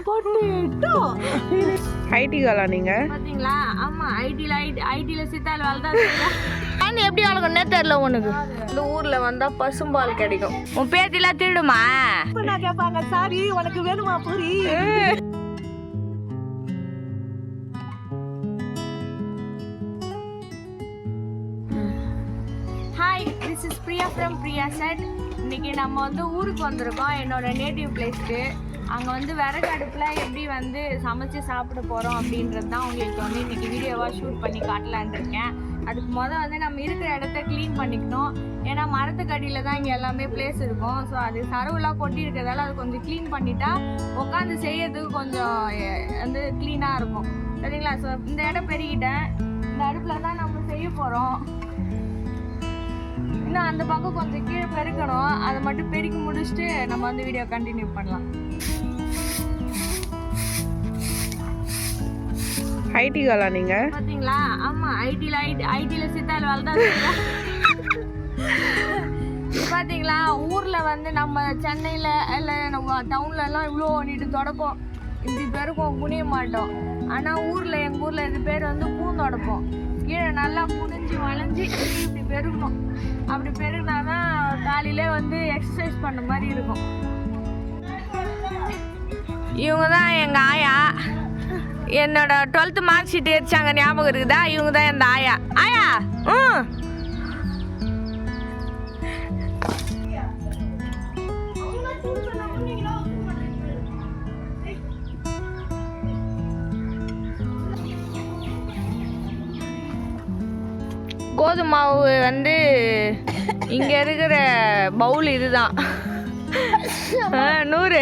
Potato. ID காலா நீங்க பாத்தீங்களா? ஆமா, ஐடில சித்தாள் வாழ்தான். எப்படி வளர்க்கணும்னே தெரியல உனக்கு. இந்த ஊர்ல வந்தா பசும்பால் கிடைக்கும். உன் பேத்திலாம் திருடுமா? நான் கேட்பாங்க, சாரி உனக்கு வேணுமா puri? Hi, this is Priya from Priya set. இன்னைக்கு நம்ம வந்து ஊருக்கு வந்திருக்கோம், என்னோட நேட்டிவ் பிளேஸ்க்கு. அங்கே வந்து விறகு அடுப்பில் எப்படி வந்து சமைச்சு சாப்பிட போகிறோம் அப்படின்றது தான் உங்களுக்கு வந்து இன்றைக்கி வீடியோவாக ஷூட் பண்ணி காட்டலான் இருக்கேன். அதுக்கு வந்து நம்ம இருக்கிற இடத்த க்ளீன் பண்ணிக்கணும். ஏன்னா மரத்துக்கு அடியில் தான் இங்கே எல்லாமே பிளேஸ் இருக்கும். ஸோ அது சரவுலாம் கொட்டி இருக்கிறதால அது கொஞ்சம் க்ளீன் பண்ணிட்டா உட்காந்து செய்யறதுக்கு கொஞ்சம் வந்து க்ளீனாக இருக்கும், சரிங்களா? ஸோ இந்த இடம் பெருகிட்டேன். இந்த அடுப்பில் தான் நம்ம செய்ய போகிறோம். இன்னும் அந்த பக்கம் கொஞ்சம் கீழே பெருக்கணும். அதை மட்டும் பெருக்கி முடிச்சுட்டு நம்ம வந்து வீடியோ கண்டினியூ பண்ணலாம். ஐடி காலா நீங்க பாத்தீங்களா? ஆமா, ஐடில சித்தாள் வாழ்தான். பாத்தீங்களா, ஊர்ல வந்து நம்ம சென்னையில இல்ல நம்ம டவுன்ல எல்லாம் இவ்வளோ நீட்டு தொடப்போம், இப்படி பேருக்கும் குனிய மாட்டோம். ஆனா எங்க ஊர்ல இது பேர் வந்து பூந்தொடப்போம். கீழே நல்லா புனிஞ்சு வளைஞ்சி இப்படி பெருக்கணும். அப்படி பெருக்கினாதான் காலையிலே வந்து எக்ஸசைஸ் பண்ண மாதிரி இருக்கும். இவங்க தான் எங்க ஆயா. என்னோட 12th மார்க் ஷீட் எரிச்சாங்க, ஞாபகம் இருக்குதா? இவங்க தான் எந்த ஆயா. ஆயா கோதுமை மாவு வந்து இங்க இருக்கிற பவுல் இதுதான். 100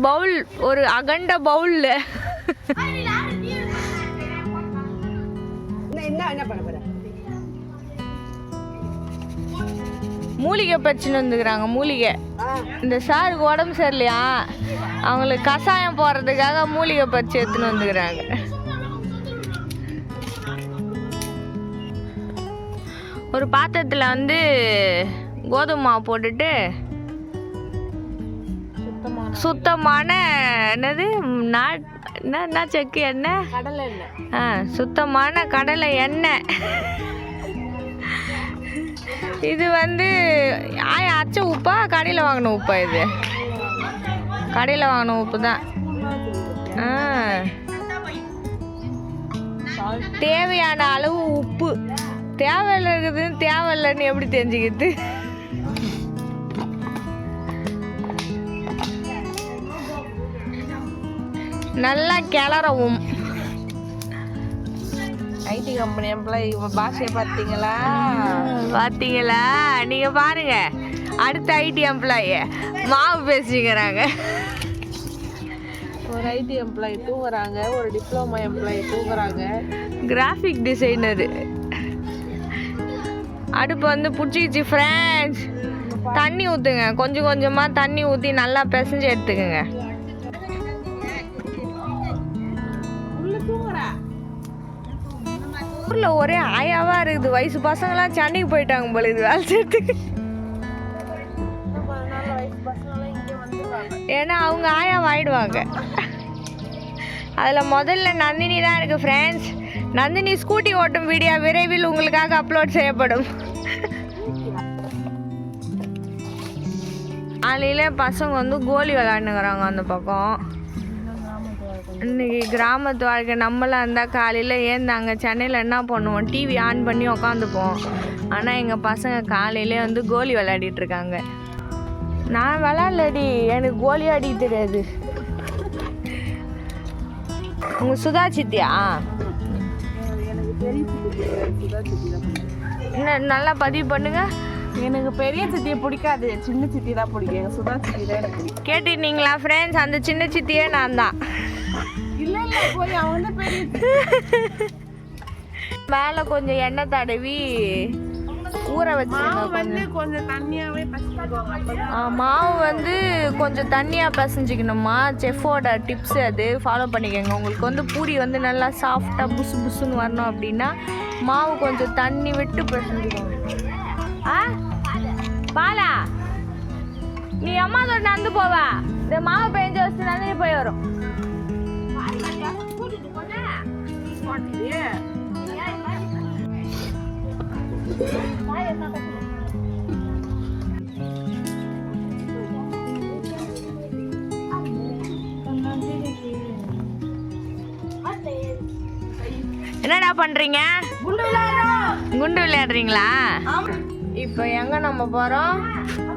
பவுல் ஒரு அகண்ட பவுல்ல மூலிகை பிரச்சனை வந்துக்கிறாங்க. மூலிகை இந்த சாருக்கு உடம்பு சரியில்லையா, அவங்களுக்கு கஷாயம் போடுறதுக்காக மூலிகை பறிச்சு எடுத்துன்னு வந்துக்கிறாங்க. ஒரு பாத்திரத்தில் வந்து கோதுமை மாவு போட்டுட்டு சுத்தமான என்னது என்ன செக்கு எண்ணெய், கடலை எண்ணெய், சுத்தமான கடலை எண்ணெய். இது வந்து அச்ச உப்பா கடையில் வாங்கின உப்பா? இது கடையில் வாங்கின உப்பு தான். தேவையான அளவு உப்பு. தேவையில்லை இருக்குதுன்னு தேவையில்லைன்னு எப்படி தெரிஞ்சுக்கிது? நல்லா கிளறவும். ஐடி கம்பெனி எம்ப்ளாயி பாஷையை பார்த்தீங்களா? நீங்க பாருங்க, அடுத்த ஐடி எம்ப்ளாயி மாவு பேசிக்கிறாங்க. ஒரு ஐடி எம்ப்ளாயி தூங்குறாங்க, ஒரு டிப்ளமா எம்ப்ளாயி தூங்குறாங்க. கிராஃபிக் டிசைனரு அடுப்பு வந்து பிடிச்சிக்கிச்சு ஃப்ரெண்ட்ஸ். தண்ணி ஊற்றுங்க, கொஞ்சம் கொஞ்சமாக தண்ணி ஊற்றி நல்லா பிசைஞ்சு எடுத்துக்கோங்க. ஊரில் ஒரே ஆயாவாக இருக்குது. வயசு பசங்களாம் சென்னைக்கு போயிட்டாங்க போல இது வேலை செய்யறதுக்கு. ஏன்னா அவங்க ஆயாவை ஆயிடுவாங்க. அதில் முதல்ல நந்தினி தான் இருக்குது ஃப்ரெண்ட்ஸ். நந்தினி ஸ்கூட்டி ஓட்டும் வீடியோ விரைவில் உங்களுக்காக அப்லோட் செய்யப்படும். காலையில் பசங்க வந்து கோலி விளாண்டுக்கிறாங்க அந்த பக்கம். இன்னைக்கு கிராமத்து வாழ்க்கை. நம்மளாம் இருந்தால் காலையில் ஏந்தாங்க சென்னையில் என்ன பண்ணுவோம், டிவி ஆன் பண்ணி உக்காந்துப்போம். ஆனால் எங்கள் பசங்க காலையிலே வந்து கோலி விளையாடிட்டுருக்காங்க. நான் விளாட்லடி, எனக்கு கோலி ஆடி தெரியாது. உங்கள் சுதா சித்தியா? என்ன நல்லா பதிவு பண்ணுங்க. எனக்கு பெரிய சித்தியை பிடிக்காது, சின்ன சித்தி தான் பிடிக்கும். எனக்கு சுதா சித்தி தான் எனக்கு பிடிக்கும். கேட்டுட்டீங்களா ஃப்ரெண்ட்ஸ்? அந்த சின்ன சித்தியே நான் தான். இல்லை போய் அவங்க பெரிய மேலே கொஞ்சம் எண்ணெய் தடவி ஊற வச்சு கொஞ்சம் தண்ணியாகவே மாவு வந்து கொஞ்சம் தண்ணியாக பிசைஞ்சிக்கணுமா. செஃபோட டிப்ஸ் அது ஃபாலோ பண்ணிக்கோங்க. உங்களுக்கு வந்து பூரி வந்து நல்லா சாஃப்டாக புசு புசுன்னு வரணும் அப்படின்னா மாவு கொஞ்சம் தண்ணி விட்டு பிசைஞ்சிக்கோங்க. பாலா, நீ அம்மா தோட்ட நடந்து போவா? இந்த என்னடா பண்றீங்க? குண்டு விளையாடுறீங்களா? இப்போ எங்க நம்ம போறோம்?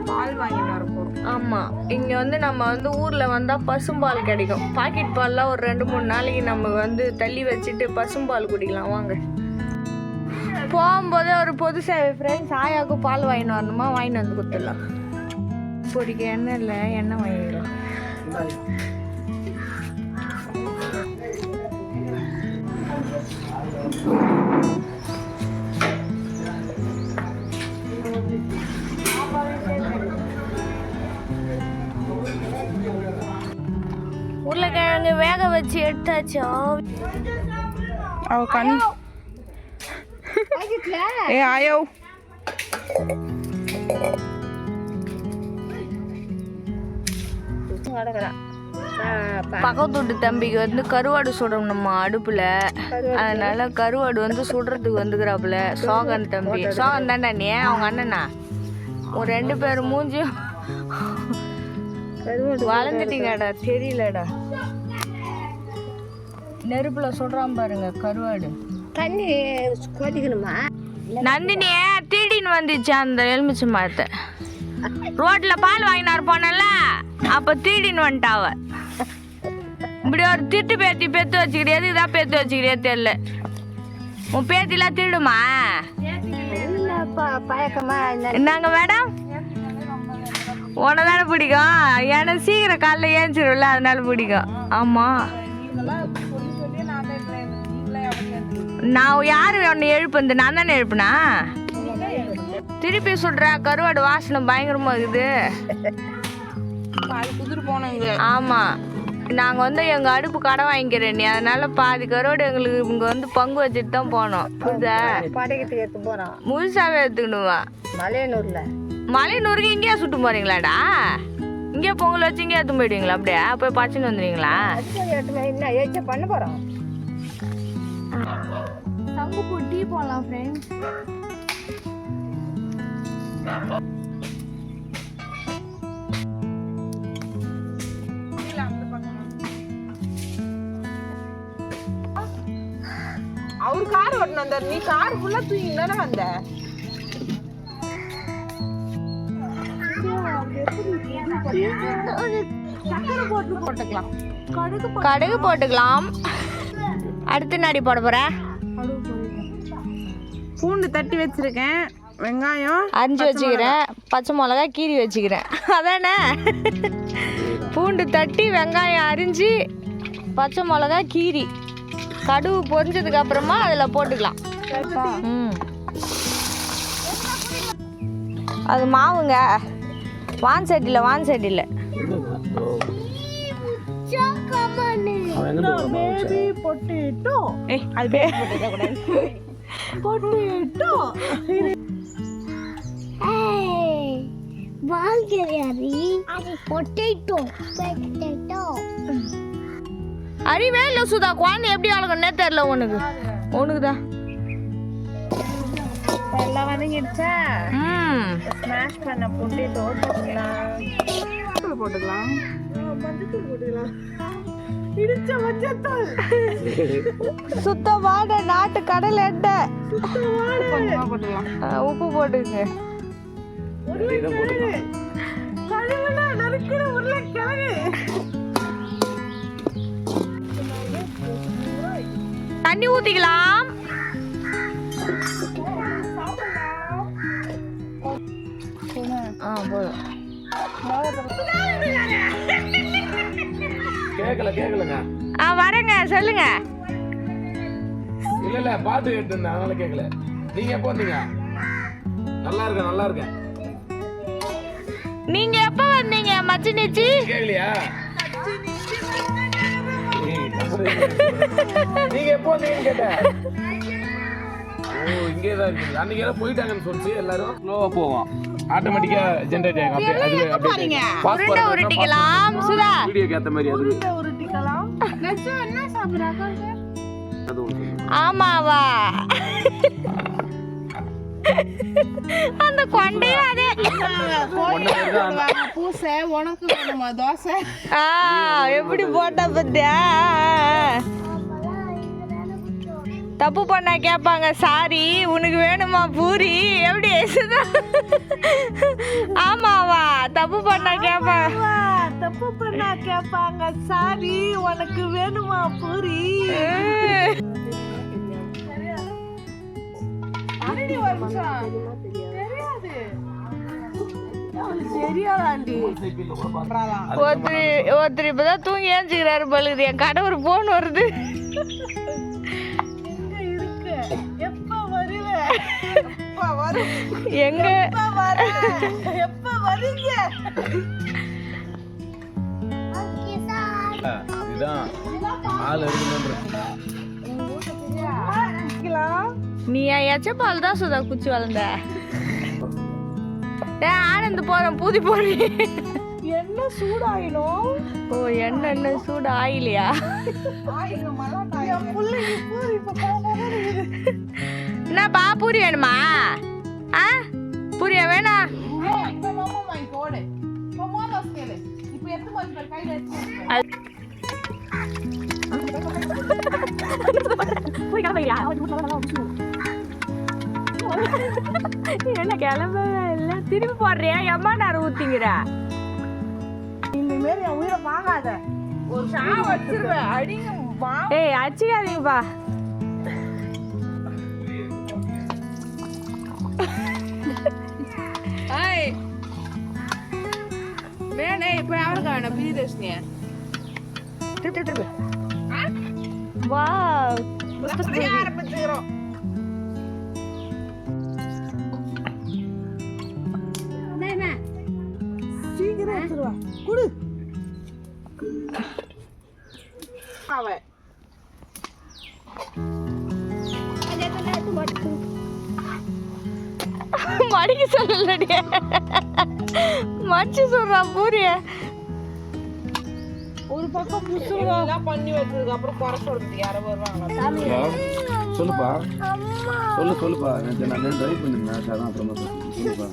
பால் வாங்கிட்டு வர போறோம். ஆமா, இங்க வந்து நம்ம வந்து ஊர்ல வந்தா பசும்பால் கிடைக்கும். பாக்கெட் பால்லாம் ஒரு 2-3 நாளைக்கு நம்ம வந்து தள்ளி வச்சுட்டு பசும்பால் குடிக்கலாம். வாங்க. போகும்போது ஒரு பொது சேவை ஃப்ரெண்ட்ஸ், ஆயாவுக்கு பால் வாங்கிட்டு வரணுமா, வாங்கிட்டு வந்து கொடுத்துடலாம். பொடிக்க எண்ணெய் இல்லை, எண்ணெய் வாங்கிடலாம். உருளைக்கிழங்கு வேக வச்சு எடுத்தாச்சா? அவ கண் ஏ ஆயோ பக்கத்து வீட்டு தம்பிக்கு வந்து கருவாடு சுடணும் நம்ம அடுப்புல. அதனால கருவாடு வந்து சுடுறதுக்கு வந்துக்கிறாப்புல. சோகன் தம்பி, சோகன் தாண்டா நீ, அவங்க அண்ணனா? ஒரு 2 பேர் மூஞ்சும் வளர்ந்துட்டீங்கடா, தெரியலடா. நெருப்புல சுடுறான் பாருங்க கருவாடு. தண்ணி கொதிக்கணுமா? நந்தினிய தீடின்னு வந்துச்சு அந்த எலுமிச்சை மரத்தை. ரோட்ல பால் வாங்கினார் போனல, அப்ப தீடின்னு வந்துட்டாவ. இப்படி ஒரு திட்டு பேத்தி பெத்து வச்சுக்கிறியாது, இதான் பெத்து வச்சுக்கிறியாது தெரியல. உன் பேத்திலாம் திருடுமா? பழக்கமா? என்னங்க மேடம்? உனதானே பிடிக்கும்? எனக்கு சீக்கிரம் காலைல ஏஞ்சிரும்ல, அதனால பிடிக்கும். ஆமா, நான் யாரு ஒன்னு எழுப்புந்து? நான் தானே எழுப்புனா? திருப்பி சொல்ற, கருவாடு வாசனை பயங்கரமா இருக்குது. குதிர் போனோங்க. ஆமா, நாங்க வந்து எங்க அடுப்பு கடை வாங்கிக்கிறேன் நீ, அதனால பாதி கருவாடு எங்களுக்கு இங்க வந்து பங்கு வச்சுட்டு தான் போனோம். புரியுதா? படைக்கிறதுக்கு எடுத்து போறோம். முழுசாவே எடுத்துக்கணுமா? மலையனூர்ல. மலையனூருக்கு இங்கேயா சுட்டு போறீங்களாடா? இங்கே பொங்கல் வச்சு இங்கே எடுத்து போயிடுவீங்களா? அப்படியே போய் பச்சுன்னு வந்துடுவீங்களா? என்ன ஏச்சா பண்ண போறோம்? சங்குப்பூ டீ போடலாம் ஃப்ரெண்ட்ஸ். அவரு கார் ஓட்டணும் வந்தாரு, நீ கார் ஃபுல்லா தூங்கி தானே வந்த. போட்டுக்கலாம், கடுகு போட்டுக்கலாம். அடுத்து நாடி போட போற? பூண்டு தட்டி வச்சிருக்கேன், வெங்காயம் அரிஞ்சு வச்சுக்கிறேன், பச்சை மிளகா கீரி வச்சுக்கிறேன். அதானே? பூண்டு தட்டி, வெங்காயம் அரிஞ்சு, பச்சை மிளகா கீரி, கடுகு பொரிஞ்சதுக்கு அப்புறமா அதில் போட்டுக்கலாம். அது மாவுங்க, வான் சட்டியில் பேபி பொட்டேட்டோ. அது பேபி பொட்டேட்டோ. அறிவே இல்லை சுதா, குழந்தை எப்படி ஆளுங்கன்னே தெரியல உனக்குதான். எல்லாம் வதங்கிடுச்சா? ஸ்மாஷ் பண்ண பொட்டேட்டோ போட்டுக்கலாம். மஞ்சத்தூள் போட்டுக்கலாம். இடிச்ச மஞ்சத்தூள். சுத்தமான நாட்டு கடலை எண்ணெய். கொஞ்சமா போட்டுக்கலாம். உப்பு போட்டுங்க. கழுவுனா நறுக்கிற உருளைக்கிழங்கு. தண்ணி ஊத்திக்கலாம். போதும். கேக்கலங்க. வரேங்க, சொல்லுங்க. இல்ல பாட்டு கேட்டு இருந்தேன், அதனால கேக்கல. நீங்க எப்போ வந்தீங்க? நல்லா இருக்கேன். நீங்க எப்ப வந்தீங்க மச்சினிச்சி? கேக்கலையா? நீங்க எப்போ வந்தீங்கன்னு கேட்டேன். ஓ, இங்கே தான் இருக்கீங்க. அன்னைக்கு ஏதோ போயிட்டாங்கன்னு சொல்லிச்சு, எல்லாரும் ஸ்லோவா போவோம், ஆட்டோமேட்டிக்கா ஜெனரேட் ஆகும். அப்படியே உருண்டை உருட்டிக்கலாம் சுதா. வீடியோக்கு ஏத்த மாதிரி அது உருட்டிக்கலாம். என்ன சாப்பிடுறாங்க? ஆமாவா? அந்த கொண்டையும் அதே பூசை உனக்கு வேணுமா தோசை? எப்படி போட்டா பத்தியா? தப்பு பண்ணா கேட்பாங்க சாரி உனக்கு வேணுமா பூரி எப்படி சுதா ஆமாவா தப்பு பண்ணா கேட்பாங்க தப்பு பண்ணா கேட்பாங்க சாரி உனக்கு வேணுமா பூரி தெரியாதாண்டி ஒருத்தர் இப்பதான் தூங்கி ஏஞ்சிக்கிறாரு பழுகுது என் கடவுள் போன் வருது எப்ப வருவேன் எங்க எப்ப வருவீங்க இதுதான் ஆள் இருக்குன்னு நீ எச்சப்பால் தான் சுதா குச்சி வளர்ந்த ஆனந்த் போறேன் பூதி போறி என்ன சூடாயிடும் ஓ என்ன சூடு ஆயிலையா என்னப்பா பூரி வேணுமா ஆ பூரியா வேணா என்ன கிளம்ப இல்ல திரும்பி போடுறியா எம்மா நேரம் ஊத்திங்கிற இனிமேல் என் உயிரை வாங்காத ஒரு ஷா வச்சிருவேன் அடிங்க ஏய் அடிச்சுக்காதீங்கப்பா வேணே இப்ப யாருக்கு வேணும் பிரியதர்ஷினிய திருப்பி வா ஆரம்பிச்சுக்கிறோம் சீக்கிரம் எடுத்துருவா குடு அவன் மடிக்க சொல்லலடி மடிச்சு சொல்றா பூரிய ஒரு பக்கம் புதுசா பண்ணி வச்சிருக்க அப்புறம் குறை சொல்றது யாரோ வருவாங்க சொல்லுப்பா சொல்லுப்பா நான் ட்ரை பண்ணிருந்தேன் அதான் அப்புறமா சொல்லுப்பா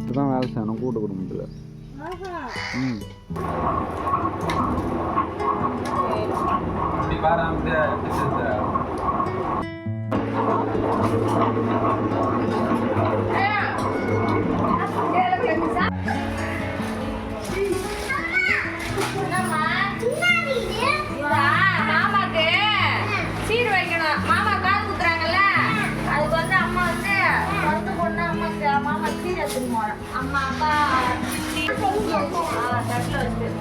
இதுதான் வேலை செய்யணும் கூட்டு குடும்பத்தில் ம் மாமாக்கு சீர் வைக்கணும் மாமா காது குத்துறாங்கல்ல அதுக்கு வந்து அம்மா வந்து பிறந்த பொண்ணு அம்மாக்கு மாமா சீர் எடுத்துட்டு போறோம் அம்மா அப்பா தட்டில் வச்சு